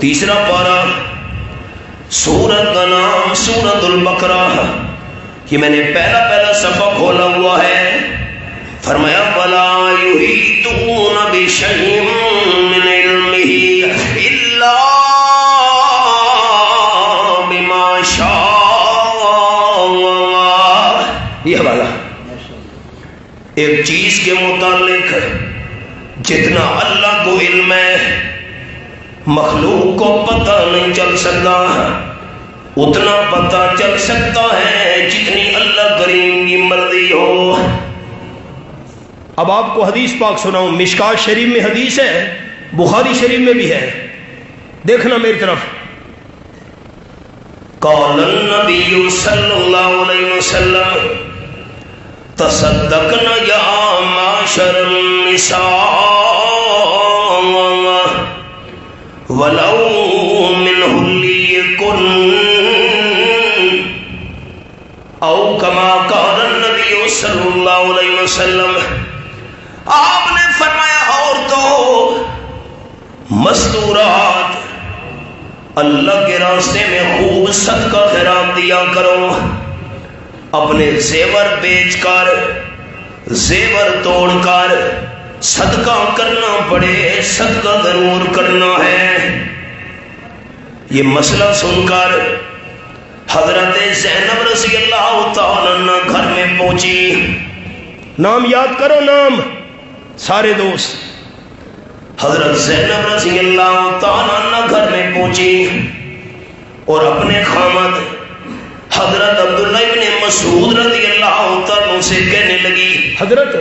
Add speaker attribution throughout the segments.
Speaker 1: تیسرا پارہ، سورت کا نام سورت البقرہ، یہ میں نے پہلا صفحہ کھولا ہوا ہے۔ فرمایا وَلَا يُحِيطُونَ بِشَيْءٍ مِّنْ عِلْمِهِ إِلَّا بِمَا شَاءَ۔ یہ حوالہ ایک چیز کے متعلق جتنا اللہ کو علم ہے مخلوق کو پتہ نہیں چل سکتا، اتنا پتہ چل سکتا ہے جتنی اللہ کریم کی مرضی ہو۔
Speaker 2: اب آپ کو حدیث پاک سناؤں، مشکات شریف میں حدیث ہے، بخاری شریف میں بھی ہے، دیکھنا میری طرف۔
Speaker 1: قال النبی صلی اللہ علیہ وسلم تصدقنا یا معاشر النساء ولو من حلیکن او کما قال النبی صلی اللہ علیہ وسلم۔ آپ نے فرمایا عورتوں مستورات اللہ کے راستے میں خوب صدقہ خیرات دیا کرو، اپنے زیور بیچ کر زیور توڑ کر صدقہ کرنا پڑے، صدقہ ضرور کرنا ہے۔ یہ مسئلہ سن کر حضرت زینب رضی اللہ تعالیٰ عنہ گھر میں پہنچی۔
Speaker 2: نام یاد کرو، نام سارے دوست۔
Speaker 1: حضرت زینب رضی اللہ تعالیٰ عنہ گھر میں پہنچی اور اپنے خامد حضرت عبداللہ ابن مسعود رضی اللہ تعالیٰ سے کہنے لگی،
Speaker 2: حضرت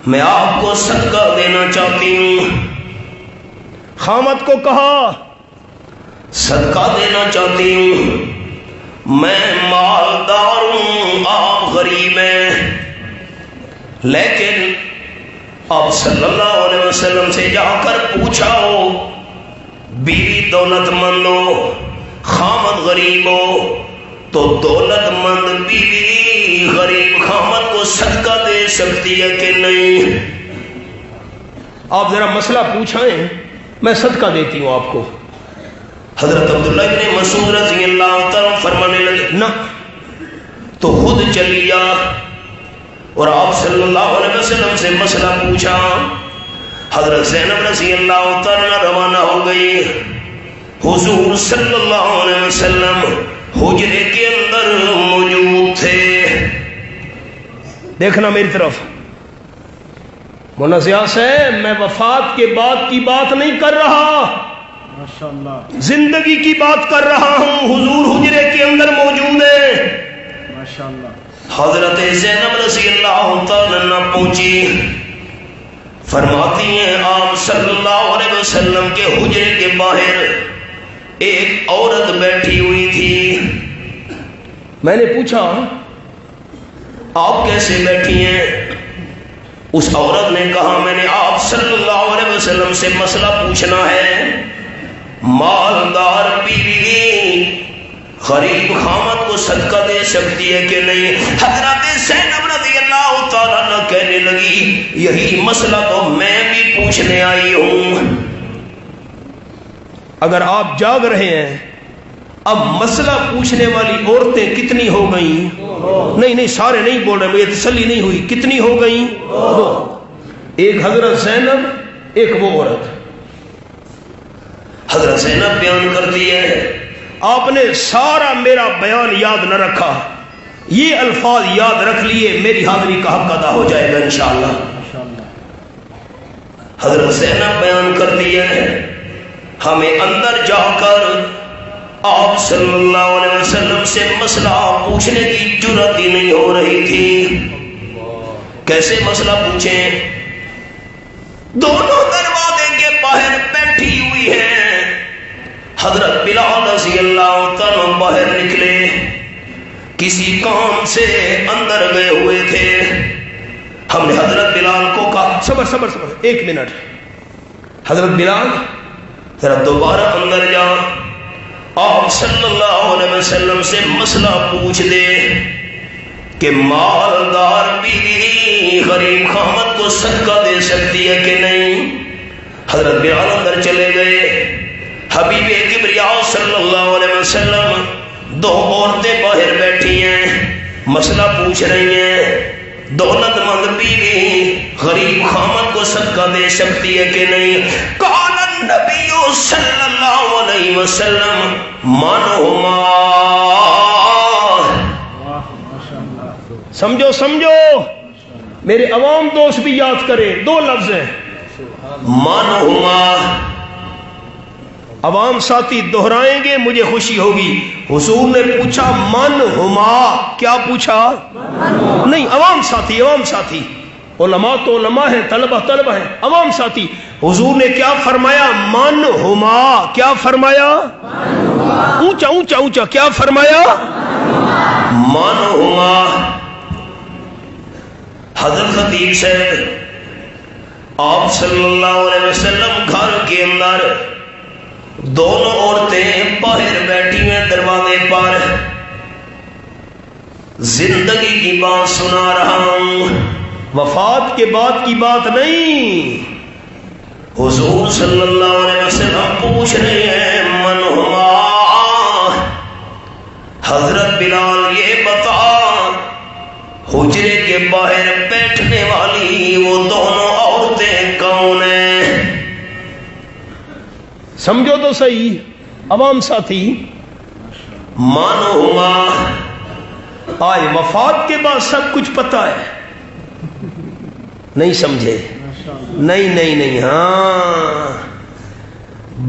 Speaker 1: میں آپ کو صدقہ دینا چاہتی ہوں۔
Speaker 2: خامد کو کہا
Speaker 1: صدقہ دینا چاہتی ہوں، میں مالدار ہوں، آپ غریب ہیں، لیکن آپ صلی اللہ علیہ وسلم سے جا کر پوچھا ہو، بیوی دولت مند ہو، خامد غریب ہو، تو دولت مند بیوی غریب خامد کو صدقہ دے سکتی ہے کہ نہیں؟
Speaker 2: آپ ذرا مسئلہ پوچھائیں، میں صدقہ دیتی ہوں آپ کو۔
Speaker 1: حضرت عبداللہ ابن مسعود رضی اللہ تعالیٰ فرمانے لگے، نہ تو خود چلیا اور آپ صلی اللہ علیہ وسلم سے مسئلہ پوچھا۔ حضرت زینب رضی اللہ تعالیٰ روانہ ہو گئی۔ حضور صلی اللہ علیہ وسلم حجرے کے اندر موجود تھے۔
Speaker 2: دیکھنا میری طرف، منازعہ سے میں وفات کے بعد کی بات نہیں کر رہا،
Speaker 3: ماشاءاللہ
Speaker 2: زندگی کی بات کر رہا ہوں۔ حضور حجرے کے اندر موجود ہیں۔
Speaker 3: ماشاءاللہ
Speaker 1: حضرت زینب رضی اللہ تعالیٰ عنہ پہنچی، فرماتی ہیں آپ صلی اللہ علیہ وسلم کے حجرے کے باہر ایک عورت بیٹھی ہوئی تھی۔
Speaker 2: میں نے پوچھا
Speaker 1: آپ کیسے بیٹھی ہیں؟ اس عورت نے کہا میں نے آپ صلی اللہ علیہ وسلم سے مسئلہ پوچھنا ہے، مالدار بیوی غریب خامد کو صدقہ دے سکتی ہے کہ نہیں؟ حضرت زینب رضی اللہ تعالیٰ عنہ کہنے لگی یہی مسئلہ تو میں بھی پوچھنے آئی ہوں۔
Speaker 2: اگر آپ جاگ رہے ہیں، اب مسئلہ پوچھنے والی عورتیں کتنی ہو گئیں؟ نہیں سارے نہیں بول رہے، مجھے تسلی نہیں ہوئی، کتنی ہو گئیں؟ دو، ایک حضرت زینب، ایک وہ عورت۔
Speaker 1: حضرت زینب بیان کرتی ہے
Speaker 2: آپ نے سارا میرا بیان یاد نہ رکھا، یہ الفاظ یاد رکھ لیے، میری حاضری کا حق ادا ہو جائے گا انشاءاللہ۔
Speaker 1: حضرت زینب بیان کرتی ہے ہمیں اندر جا کر آپ صلی اللہ علیہ وسلم سے مسئلہ پوچھنے کی جرات ہی نہیں ہو رہی تھی۔ کیسے مسئلہ پوچھیں؟ دونوں دروازے کے باہر بیٹھی ہوئی ہیں۔ حضرت بلال رضی اللہ تعالیٰ باہر نکلے، کسی کام سے اندر گئے ہوئے تھے۔ ہم نے حضرت بلال کو کہا
Speaker 2: صبر ایک منٹ،
Speaker 1: حضرت بلال ذرا دوبارہ اندر جا، آپ صلی اللہ علیہ وسلم سے مسئلہ پوچھ دے کہ مالدار بیوی غریب خامد کو صدقہ دے سکتی ہے کہ نہیں۔ حضرت بلال اندر چلے گئے، کبریا صلی اللہ علیہ وسلم، دو عورتیں باہر بیٹھی ہیں، مسئلہ پوچھ رہی ہیں، دولت مند بیوی غریب خامد کو صدقہ دے سکتی ہے کہ نہیں؟ قال النبی صلی اللہ علیہ وسلم منہما.
Speaker 2: سمجھو سمجھو، میرے عوام دوست بھی یاد کریں، دو لفظ ہیں
Speaker 1: منہما.
Speaker 2: عوام ساتھی دہرائیں گے مجھے خوشی ہوگی. حضور نے پوچھا من ہما، کیا پوچھا؟ نہیں، عوام ساتھی، عوام ساتھی، علماء تو علماء ہیں، طلبہ طلبہ ہیں، عوام ساتھی. حضور نے کیا فرمایا؟ من ہما. کیا فرمایا؟ اونچا اونچا اونچا، کیا فرمایا؟
Speaker 1: منہما. حضرت خطیب صاحب آپ صلی اللہ علیہ وسلم گھر کے اندر، دونوں عورتیں باہر بیٹھی ہیں دروازے پر، زندگی کی بات سنا رہا ہوں،
Speaker 2: وفات کے بعد کی بات نہیں.
Speaker 1: حضور صلی اللہ علیہ وسلم پوچھ رہے ہیں منہما. حضرت بلال یہ بتا، حجرے کے باہر بیٹھنے والی وہ دونوں عورتیں کون ہیں؟
Speaker 2: سمجھو تو صحیح عوام ساتھی.
Speaker 1: منہما.
Speaker 2: آج وفات کے بعد سب کچھ پتا ہے، نہیں سمجھے؟ نہیں نہیں نہیں. ہاں،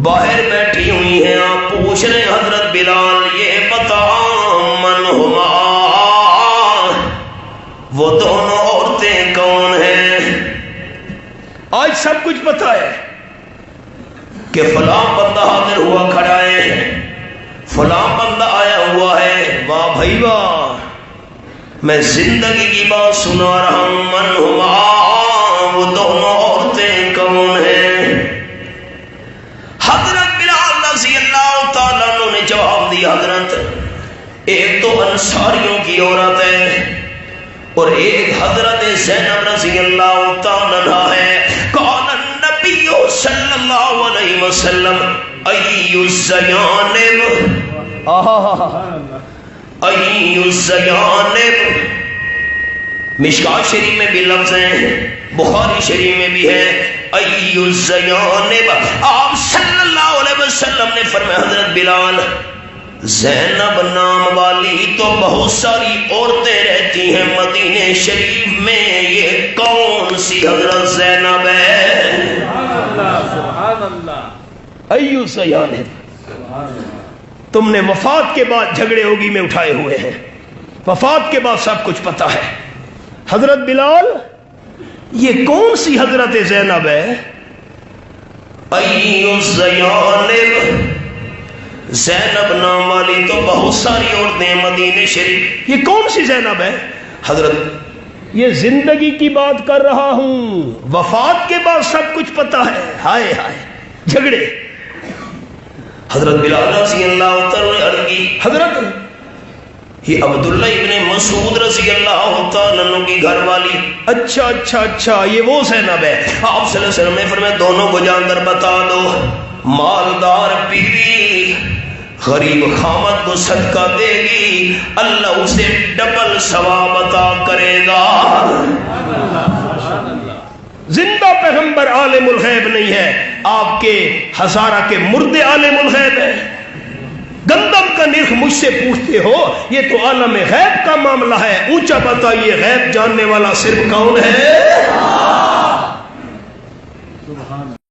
Speaker 1: باہر بیٹھی ہوئی ہیں، آپ پوچھ رہے ہیں حضرت بلال یہ بتا منہما، وہ دونوں عورتیں کون ہیں؟
Speaker 2: آج سب کچھ پتا ہے
Speaker 1: کہ فلاں بندہ حاضر ہوا کھڑا ہے، فلاں بندہ آیا ہوا ہے.
Speaker 2: واہ بھائی واہ،
Speaker 1: میں زندگی کی بات سنا رہا ہوں. منہما، وہ دونوں عورتیں کون ہیں؟ حضرت بلال رضی اللہ تعالیٰ عنہ نے جواب دیا، حضرت ایک تو انصاریوں کی عورت ہے اور ایک حضرت زینب رضی اللہ تعالیٰ عنہ ہے. قال النبی صلی اللہ علیہ وسلم ای الزیانب، ای الزیانب. مشکات شریف میں بھی لفظ ہیں، بخاری شریف میں بھی ہے ای الزیانب. آپ صلی اللہ علیہ وسلم نے فرمایا حضرت بلال، زینب نام والی تو بہت ساری عورتیں رہتی ہیں مدینے شریف میں، یہ کون سی حضرت زینب ہے؟
Speaker 3: سبحان اللہ.
Speaker 2: ایو سیانب. تم نے وفات کے بعد جھگڑے ہوگی میں اٹھائے ہوئے ہیں، وفات کے بعد سب کچھ پتا ہے. حضرت بلال، یہ کون سی حضرت زینب ہے؟
Speaker 1: ای الزیانب. زینب نام والی تو بہت ساری عورتیں مدینے شریف.
Speaker 2: یہ کون سی زینب ہے؟
Speaker 1: حضرت
Speaker 2: یہ زندگی کی بات کر رہا ہوں، وفات کے بعد سب کچھ پتا ہے. ہائے ہائے، جھگڑے.
Speaker 1: حضرت بلال رضی اللہ تعالیٰ نے عرض کی،
Speaker 2: حضرت
Speaker 1: یہ عبداللہ ابن مسعود رضی اللہ تعالیٰ عنہ کی گھر والی.
Speaker 2: اچھا اچھا اچھا، یہ وہ زینب ہے.
Speaker 1: آپ صلی اللہ علیہ وسلم نے فرمایا دونوں کو جاندر بتا دو، مالدار بیوی غریب خامد کو صدقہ دے گی، اللہ اسے ڈبل ثواب عطا کرے گا.
Speaker 2: زندہ پیغمبر عالم الغیب نہیں ہے، آپ کے ہزارہ کے مردے عالم الغیب ہے. گندم کا نرخ مجھ سے پوچھتے ہو، یہ تو عالم غیب کا معاملہ ہے. اونچا بتائیے، غیب جاننے والا صرف کون ہے؟